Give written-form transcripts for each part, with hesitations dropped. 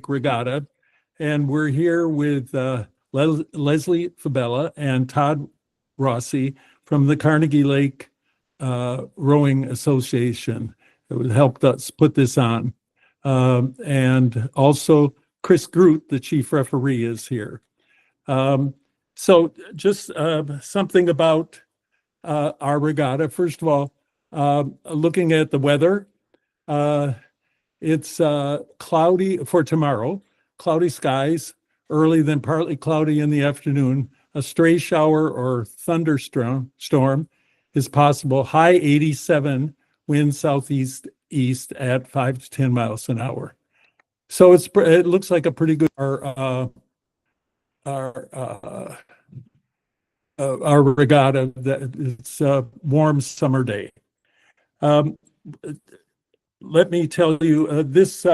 Lake Regatta, and we're here with Leslie Fabella and Todd Rossi from the Carnegie Lake Rowing Association that helped us put this on. And also Chris Groot, the chief referee, is here. So just something about our regatta. First of all, looking at the weather, it's cloudy for tomorrow, cloudy skies, early then partly cloudy in the afternoon. A stray shower or thunderstorm is possible. High 87, wind southeast east at 5 to 10 miles an hour. So it looks like a pretty good our regatta. That it's a warm summer day. Let me tell you this,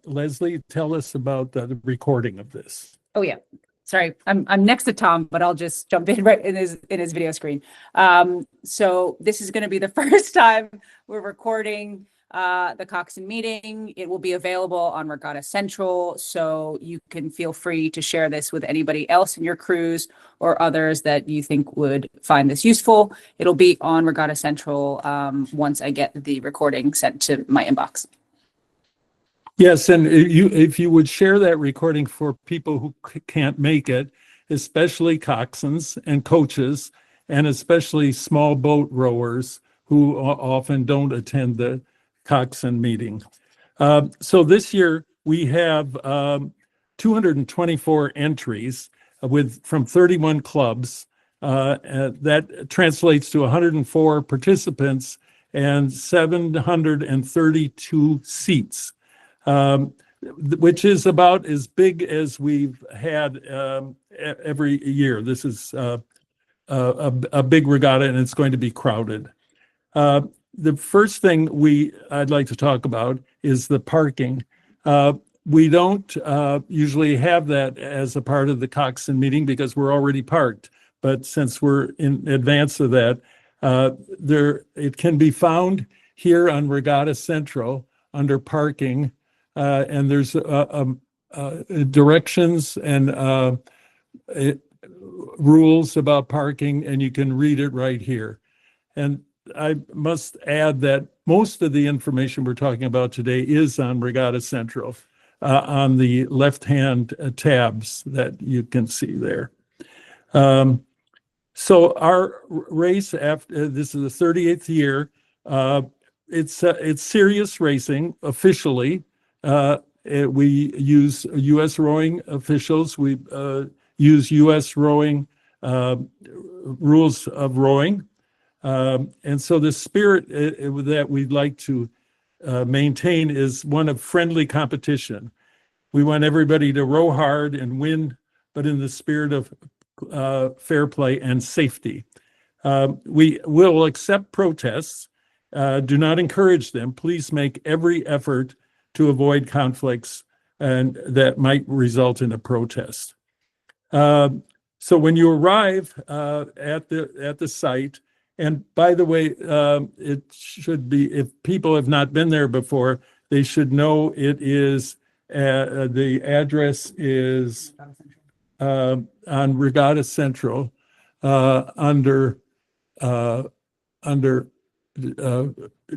Leslie, tell us about the recording of this. Oh yeah, sorry, I'm next to Tom, but I'll just jump in right in his video screen. So this is going to be the first time we're recording the Coxswain meeting. It will be available on Regatta Central, so you can feel free to share this with anybody else in your crews or others that you think would find this useful. It'll be on Regatta Central once I get the recording sent to my inbox. Yes, and if you would share that recording for people who can't make it, especially coxswains and coaches, and especially small boat rowers who often don't attend the coxswain meeting. So this year we have 224 entries from 31 clubs. That translates to 104 participants and 732 seats. Which is about as big as we've had every year. This is a big regatta, and it's going to be crowded. The first thing I'd like to talk about is the parking. We don't usually have that as a part of the coxswain meeting because we're already parked. But since we're in advance of that, it can be found here on Regatta Central under parking. And there's directions and rules about parking, and you can read it right here. And I must add that most of the information we're talking about today is on Regatta Central, on the left-hand tabs that you can see there. So our race, after this is the 38th year, it's serious racing officially. We use U.S. rowing officials. We use U.S. rowing rules of rowing. And so the spirit that we'd like to maintain is one of friendly competition. We want everybody to row hard and win, but in the spirit of fair play and safety. We will accept protests. Do not encourage them. Please make every effort to avoid conflicts and that might result in a protest. So when you arrive at the site, and by the way, it should be, if people have not been there before, they should know it is, the address is on Regatta Central under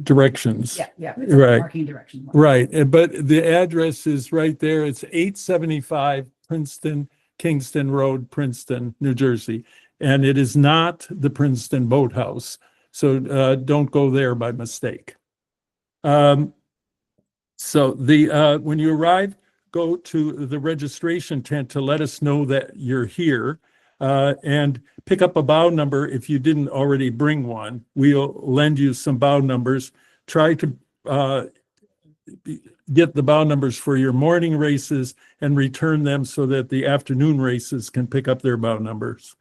directions. Yeah, right. Parking directions. Right, but the address is right there. It's 875 Kingston Road, Princeton, New Jersey. And it is not the Princeton Boathouse. So don't go there by mistake. So when you arrive, go to the registration tent to let us know that you're here. And pick up a bow number if you didn't already bring one. We'll lend you some bow numbers. Try to get the bow numbers for your morning races and return them so that the afternoon races can pick up their bow numbers.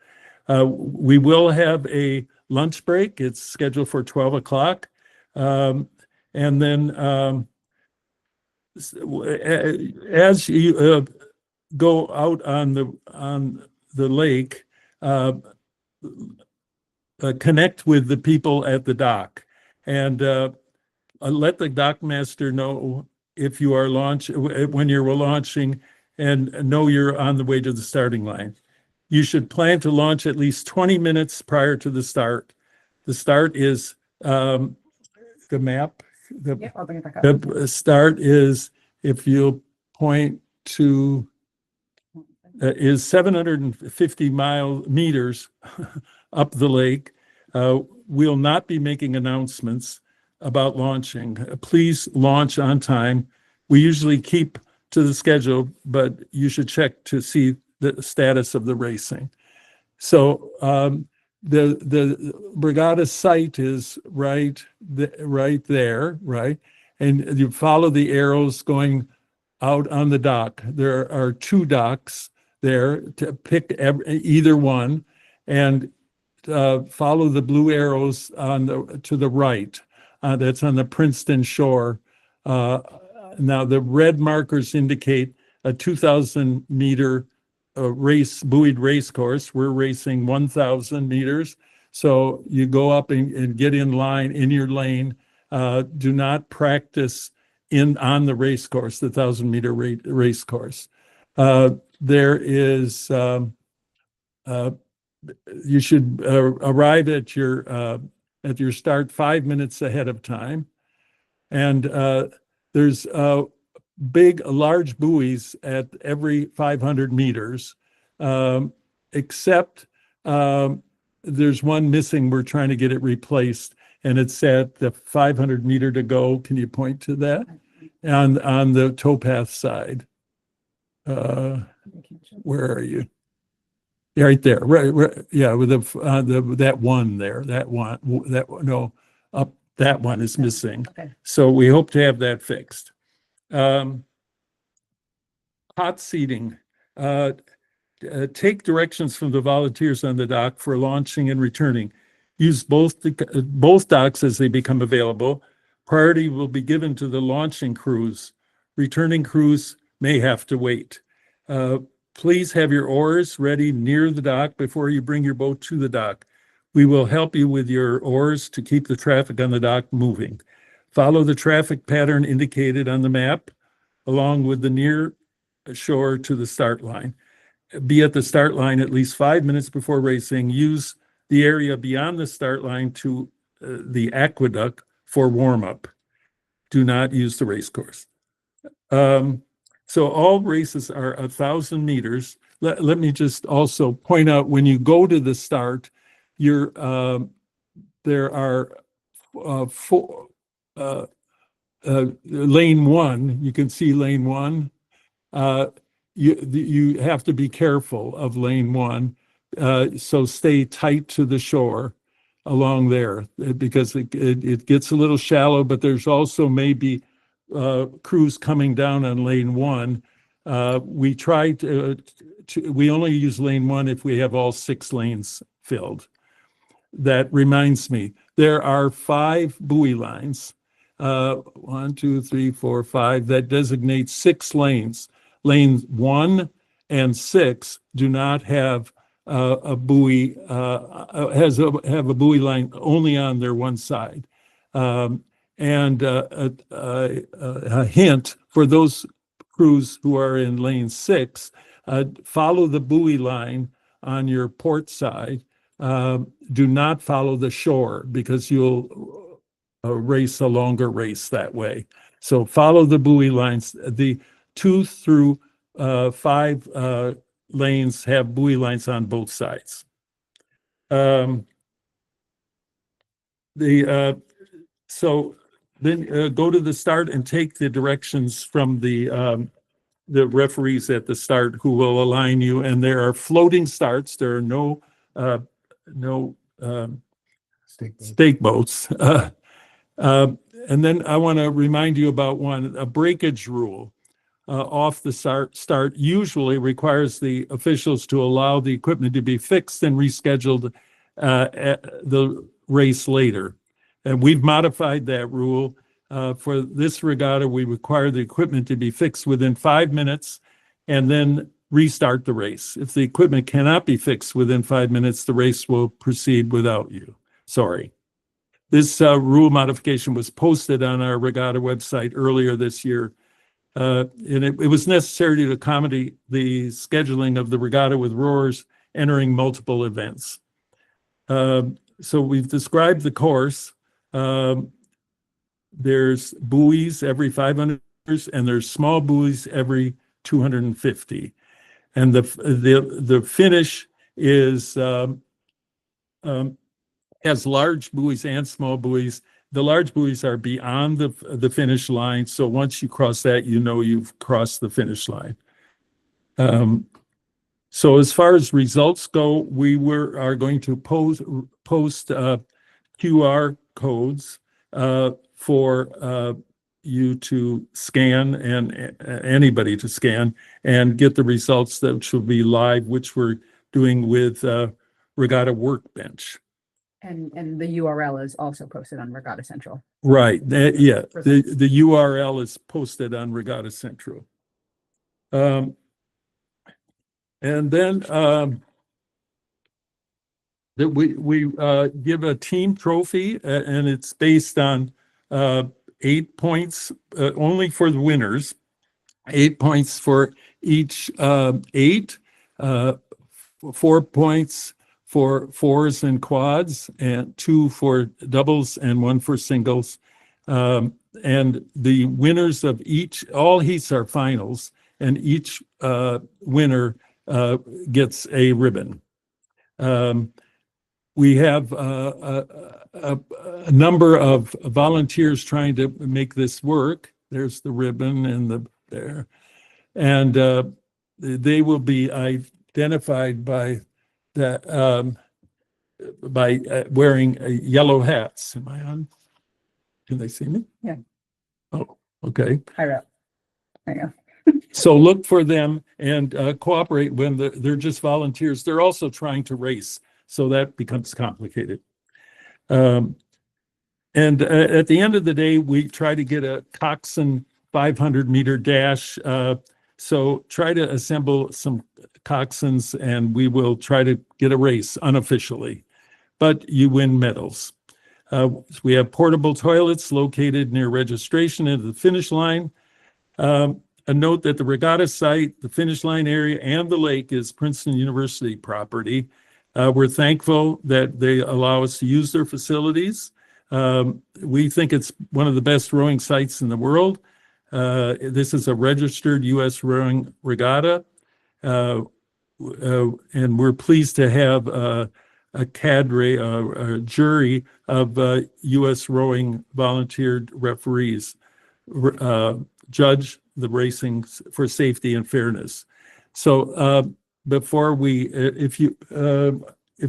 We will have a lunch break. It's scheduled for 12 o'clock. And then as you go out on the lake, connect with the people at the dock and let the dockmaster know if you are when you're launching and know you're on the way to the starting line. You should plan to launch at least 20 minutes prior to the start. The start is the map. Yep, I'll bring it back up. The start is, if you point to, is 750 meters up the lake. We'll not be making announcements about launching. Please launch on time. We usually keep to the schedule, but you should check to see the status of the racing. So the Regatta site is right there, right? And you follow the arrows going out on the dock. There are 2 docks there to pick either one, and follow the blue arrows to the right. That's on the Princeton shore. Now the red markers indicate a 2,000 meter buoyed race course. We're racing 1,000 meters. So you go up and get in line in your lane. Do not practice on the race course, the 1,000 meter race course. There is, you should arrive at your start 5 minutes ahead of time. And there's large buoys at every 500 meters, except there's one missing. We're trying to get it replaced, and it's at the 500 meter to go. Can you point to that? On the towpath side. Where are you? Right there, right, yeah, with that one there, that one is missing. Okay. So we hope to have that fixed. Hot seating. Take directions from the volunteers on the dock for launching and returning. Use both docks as they become available. Priority will be given to the launching crews. Returning crews may have to wait. Please have your oars ready near the dock before you bring your boat to the dock. We will help you with your oars to keep the traffic on the dock moving. Follow the traffic pattern indicated on the map, along with the near shore to the start line. Be at the start line at least 5 minutes before racing. Use the area beyond the start line to the aqueduct for warm-up. Do not use the race course. So all races are 1,000 meters. Let me just also point out, when you go to the start, there are lane 1. You can see lane 1. You have to be careful of lane 1. So stay tight to the shore along there, because it gets a little shallow, but there's also maybe crews coming down on lane 1. We try we only use lane 1 if we have all 6 lanes filled. That reminds me, there are 5 buoy lines, 1, 2, 3, 4, 5, that designate 6 lanes. Lanes 1 and 6 do not have a buoy, have a buoy line only on their one side. And a hint for those crews who are in lane 6, follow the buoy line on your port side. Do not follow the shore, because you'll race a longer race that way. So follow the buoy lines. The 2 through 5 lanes have buoy lines on both sides. So then go to the start and take the directions from the referees at the start, who will align you. And there are floating starts. There are no stake boats. And then I want to remind you about a breakage rule. Off the start usually requires the officials to allow the equipment to be fixed and rescheduled at the race later. And we've modified that rule. For this regatta, we require the equipment to be fixed within 5 minutes and then restart the race. If the equipment cannot be fixed within 5 minutes, the race will proceed without you. Sorry. This rule modification was posted on our regatta website earlier this year, And it was necessary to accommodate the scheduling of the regatta with rowers entering multiple events. So we've described the course. There's buoys every 500 meters, and there's small buoys every 250. And the finish is has large buoys and small buoys. The large buoys are beyond the finish line, so once you cross that, you know you've crossed the finish line. So as far as results go, we are going to post QR codes for you to scan, and anybody to scan, and get the results that will be live, which we're doing with Regatta Workbench. And the URL is also posted on Regatta Central. Right. Yeah. The URL is posted on Regatta Central. And then that we give a team trophy, and it's based on 8 points only for the winners, 8 points for each 8, 4 points for fours and quads, and 2 for doubles and 1 for singles. And the winners of all heats are finals, and each winner gets a ribbon. We have a number of volunteers trying to make this work. There's the ribbon and there. And they will be identified by wearing yellow hats. Am I on? Can they see me? Yeah. Oh, okay. Hi, Rob. There you go. So look for them and cooperate when they're just volunteers. They're also trying to race, so that becomes complicated. And at the end of the day, we try to get a Coxswain 500-meter dash. So try to assemble some Coxswains, and we will try to get a race unofficially, but you win medals. We have portable toilets located near registration and the finish line. A note that the regatta site, the finish line area, and the lake is Princeton University property. We're thankful that they allow us to use their facilities. We think it's one of the best rowing sites in the world. This is a registered U.S. rowing regatta, and we're pleased to have a cadre, a jury of U.S. rowing volunteered referees judge the racing for safety and fairness. So before if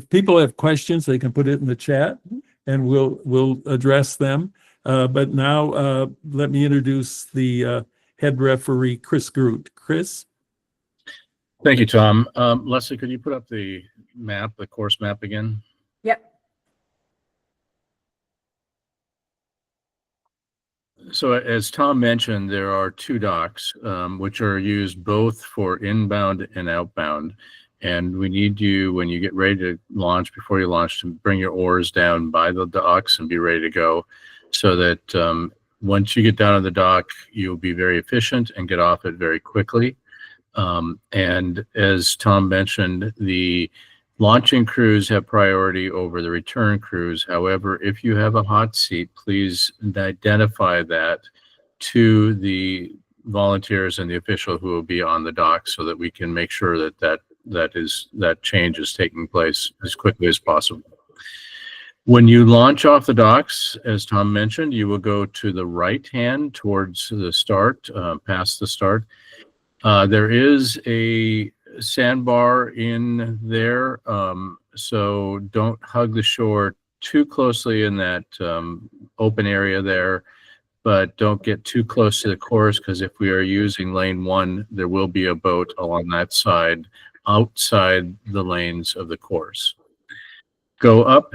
people have questions, they can put it in the chat, and we'll address them. But now let me introduce the head referee, Chris Groot. Chris? Thank you, Tom. Leslie, could you put up the map, the course map again? Yep. So as Tom mentioned, there are 2 docks, which are used both for inbound and outbound. And we need you, when you get ready to launch, before you launch, to bring your oars down by the docks and be ready to go, so that once you get down on the dock, you'll be very efficient and get off it very quickly. And as Tom mentioned, the launching crews have priority over the return crews. However, if you have a hot seat, please identify that to the volunteers and the official who will be on the dock, so that we can make sure that change is taking place as quickly as possible. When you launch off the docks, as Tom mentioned, you will go to the right hand towards the start, past the start. There is a sandbar in there, so don't hug the shore too closely in that open area there, but don't get too close to the course, because if we are using lane 1, there will be a boat along that side outside the lanes of the course. Go up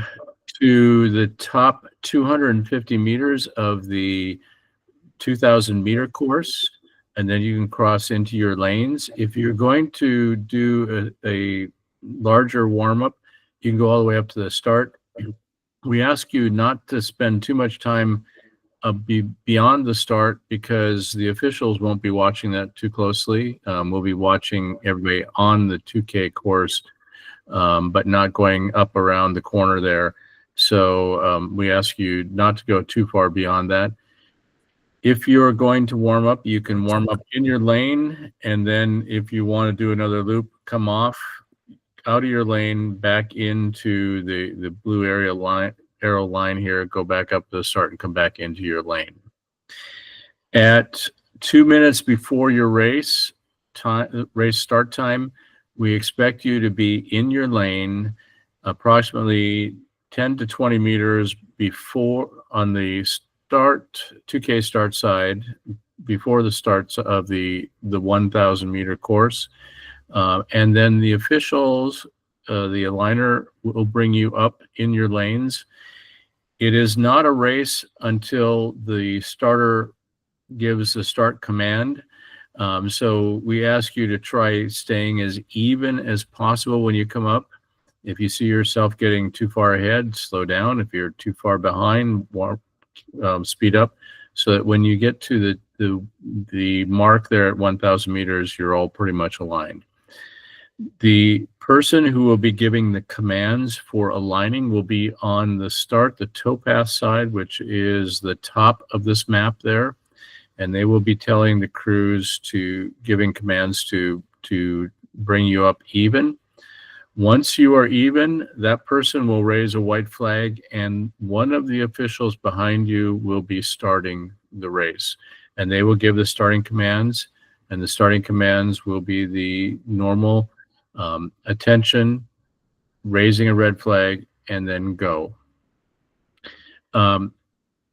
to the top 250 meters of the 2,000-meter course, and then you can cross into your lanes. If you're going to do a larger warm-up, you can go all the way up to the start. We ask you not to spend too much time beyond the start because the officials won't be watching that too closely. We'll be watching everybody on the 2K course, but not going up around the corner there. So we ask you not to go too far beyond that. If you're going to warm up, you can warm up in your lane, and then if you want to do another loop, come off out of your lane back into the blue arrow line here, go back up to the start and come back into your lane. At 2 minutes before your race start time, we expect you to be in your lane approximately 10 to 20 meters before on the 2K start side, before the starts of the 1,000 meter course. And then the officials, the aligner will bring you up in your lanes. It is not a race until the starter gives the start command. So we ask you to try staying as even as possible when you come up. If you see yourself getting too far ahead, slow down. If you're too far behind, speed up, so that when you get to the mark there at 1,000 meters, you're all pretty much aligned. The person who will be giving the commands for aligning will be on the towpath side, which is the top of this map there, and they will be telling the crews giving commands to bring you up even. Once you are even, that person will raise a white flag, and one of the officials behind you will be starting the race, and they will give the starting commands, and the starting commands will be the normal attention, raising a red flag, and then go. And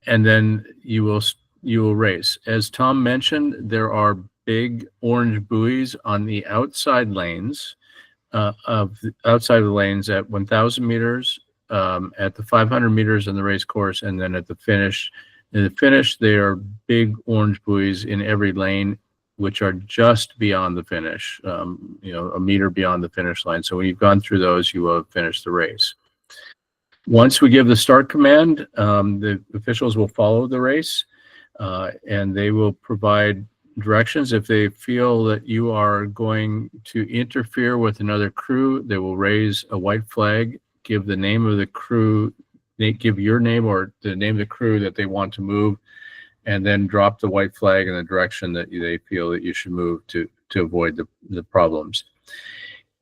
then you will race. As Tom mentioned, there are big orange buoys on the outside lanes, outside of the lanes at 1,000 meters, at the 500 meters in the race course, and then at the finish. In the finish, there are big orange buoys in every lane, which are just beyond the finish, a meter beyond the finish line. So when you've gone through those, you will have finished the race. Once we give the start command, the officials will follow the race, and they will provide directions. If they feel that you are going to interfere with another crew, they will raise a white flag, give the name of the crew, give your name or the name of the crew that they want to move, and then drop the white flag in the direction that they feel that you should move to avoid the problems.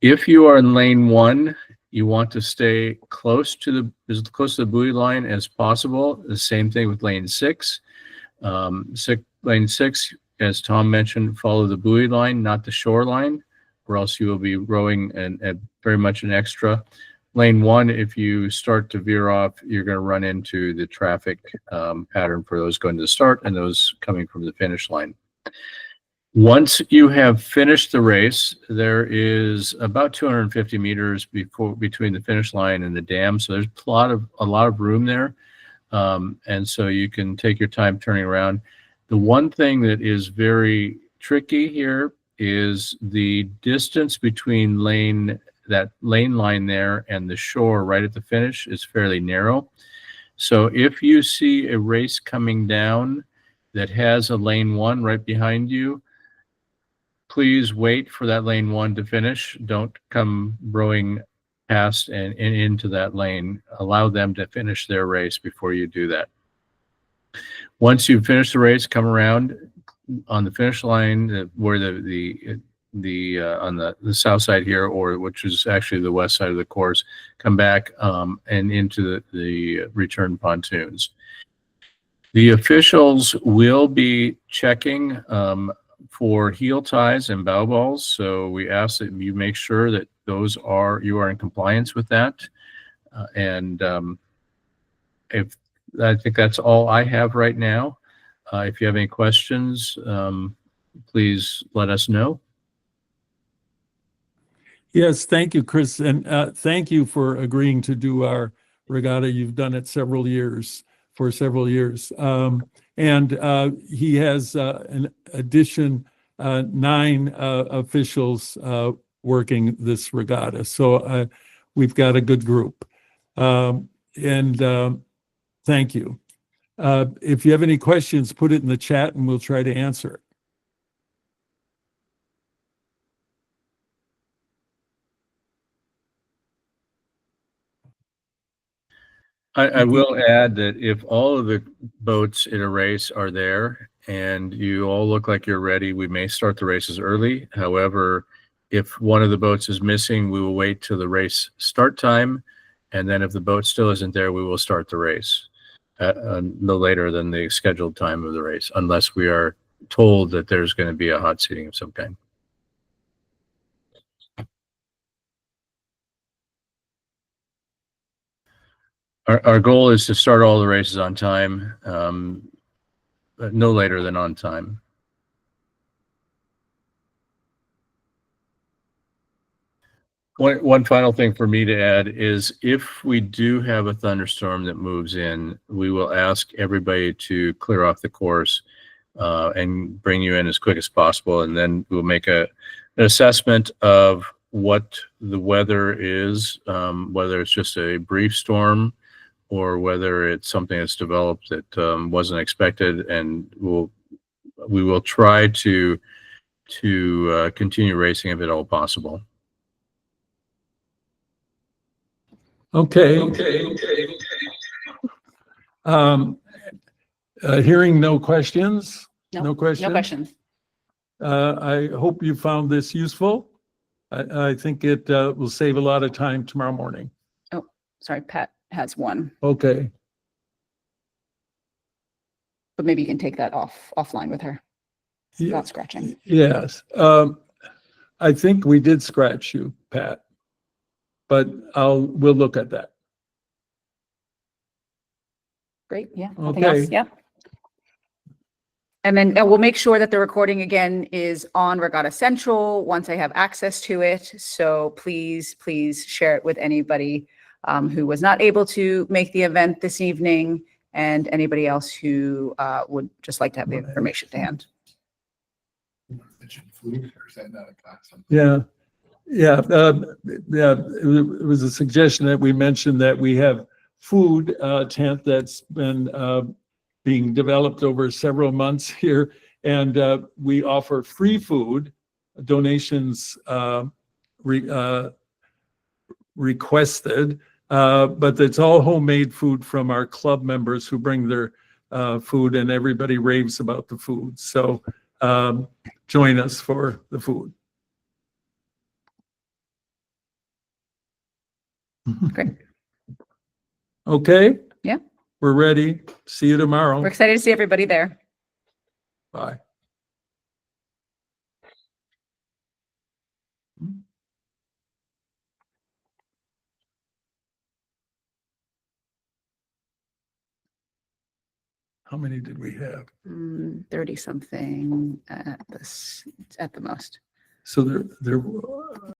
If you are in lane 1, you want to stay as close to the buoy line as possible. The same thing with lane 6. Lane 6, as Tom mentioned, follow the buoy line, not the shoreline, or else you will be rowing very much an extra. Lane 1, if you start to veer off, you're going to run into the traffic pattern for those going to the start and those coming from the finish line. Once you have finished the race, there is about 250 meters between the finish line and the dam, so there's a lot of room there, and so you can take your time turning around. The one thing that is very tricky here is the distance between that lane line there and the shore right at the finish is fairly narrow. So if you see a race coming down that has a lane 1 right behind you, please wait for that lane 1 to finish. Don't come rowing past and into that lane. Allow them to finish their race before you do that. Once you've finished the race, come around on the finish line where on the south side here, or which is actually the west side of the course, come back and into the return pontoons. The officials will be checking for heel ties and bow balls, so we ask that you make sure that you are in compliance with that. I think that's all I have right now. If you have any questions, please let us know. Yes, thank you, Chris, and thank you for agreeing to do our regatta. You've done it for several years. And he has an addition 9 officials working this regatta. So we've got a good group. Thank you. If you have any questions, put it in the chat and we'll try to answer it. I will add that if all of the boats in a race are there and you all look like you're ready, we may start the races early. However, if one of the boats is missing, we will wait till the race start time. And then if the boat still isn't there, we will start the race no later than the scheduled time of the race, unless we are told that there's going to be a hot seating of some kind. Our goal is to start all the races on time, but no later than on time. One final thing for me to add is if we do have a thunderstorm that moves in, we will ask everybody to clear off the course and bring you in as quick as possible. And then we'll make an assessment of what the weather is, whether it's just a brief storm or whether it's something that's developed that wasn't expected, and we will try to continue racing if at all possible. Okay. Hearing no questions. No questions. No questions. I hope you found this useful. I think it will save a lot of time tomorrow morning. Oh, sorry, Pat has one, Okay. but maybe you can take that offline with her. Yeah. Not scratching. Yes. I think we did scratch you, Pat, but we'll look at that. Great. Yeah. Nothing Okay. else. Yep. And then we'll make sure that the recording again is on Regatta Central once I have access to it. So please share it with anybody who was not able to make the event this evening, and anybody else who would just like to have the information to hand. Yeah. Yeah. It was a suggestion that we mentioned that we have food tent that's been being developed over several months here, and we offer free food donations requested, but it's all homemade food from our club members who bring their food, and everybody raves about the food. So join us for the food. Great. Okay. Yeah. We're ready. See you tomorrow. We're excited to see everybody there. Bye. How many did we have? 30 something at the most. So there